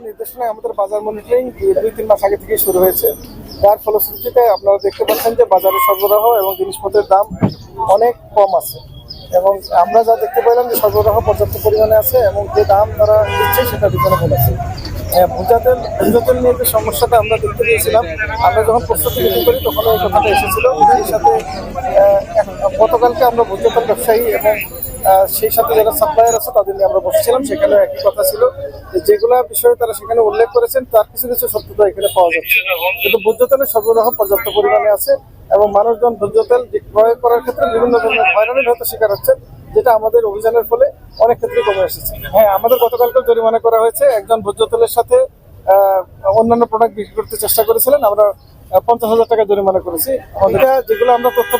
নির্দেশনায় আমাদের বাজার মনিটরিং 2-3 মাস আগে থেকে শুরু হয়েছে। তার ফলশ্রুতিতে আপনারা দেখতে পাচ্ছেন যে বাজারে সরবরাহ এবং জিনিসপত্রের দাম অনেক কম আছে, এবং আমরা যা দেখতে পেলাম যে সরবরাহ পর্যাপ্ত পরিমাণে আছে এবং যে দাম তারা দিচ্ছে সেটা রিজনেবল আছে। ভুজা তেল নিয়ে যে সমস্যাটা আমরা দেখতে পেয়েছিলাম, আমরা যখন প্রস্তুতি মিটিং করি তখন এই কথাটা এসেছিল। সেই সাথে গতকালকে আমরা ভুজা তেল ব্যবসায়ী এবং সেই সাথে যারা সাপ্লায়ার আছে তাদের নিয়ে আমরা বসেছিলাম, সেখানে একই কথা ছিল যে যেগুলো বিষয়ে তারা সেখানে উল্লেখ করেছেন তার কিছু কিছু সত্যতা এখানে পাওয়া যাচ্ছে, কিন্তু ভোজ্য তেলের সরবরাহ পর্যাপ্ত পরিমাণে আছে এবং মানুষজন ভোজ্য তেল ক্রয় করার ক্ষেত্রে বিভিন্ন ধরনের হয়রানির হয়তো শিকার হচ্ছে, যেটা আমাদের অভিযানের ফলে অনেক ক্ষেত্রে কমে এসেছে। হ্যাঁ, আমাদের গতকালকে জরিমানা করা হয়েছে। একজন ভোজ্য তেলের সাথে অন্যান্য প্রোডাক্ট বিক্রি করতে চেষ্টা করেছিলেন, আমরা 50,000 টাকা জরিমানা করেছি। আমাদের যেগুলো আমরা তথ্য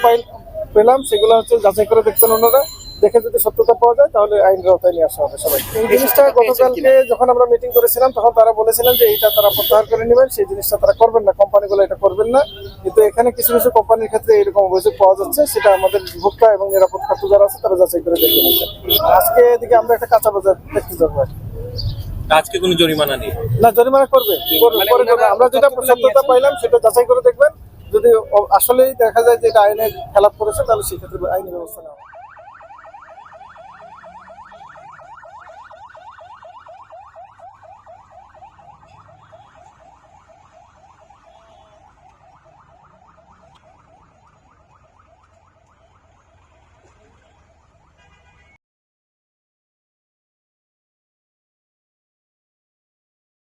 পেলাম সেগুলো হচ্ছে যাচাই করে দেখতেন ওনারা, দেখে যদি সত্যতা পাওয়া যায় তাহলে আইনের আওতায় নিয়ে আসা হবে সবাই। এই জিনিসটা গতকালকে যখন আমরা মিটিং করেছিলাম তখন তারা বলেছিলেন যে এইটা তারা প্রত্যাহার করে নেবেন, সেই জিনিসটা তারা করবেন না, কোম্পানিগুলো এটা করবেন না। কিন্তু এখানে কিছু কিছু কোম্পানির ক্ষেত্রে এরকম অভিযোগ পাওয়া যাচ্ছে, সেটা আমাদের ভোক্তা এবং নিরাপদ খাদ্য যারা আছে তারা যাচাই করে দেখবেন। আজকে এদিকে আমরা একটা কাঁচা বাজার দেখতে যাবো। আজকে কোনো জরিমানা নেই? না, জরিমানা করবে। আমরা যেটা সত্যতা পাইলাম সেটা যাচাই করে দেখবেন, যদি আসলেই দেখা যায় যে এটা আইনের খেলাপ করেছে তাহলে সেক্ষেত্রে আইনি ব্যবস্থা নেওয়া।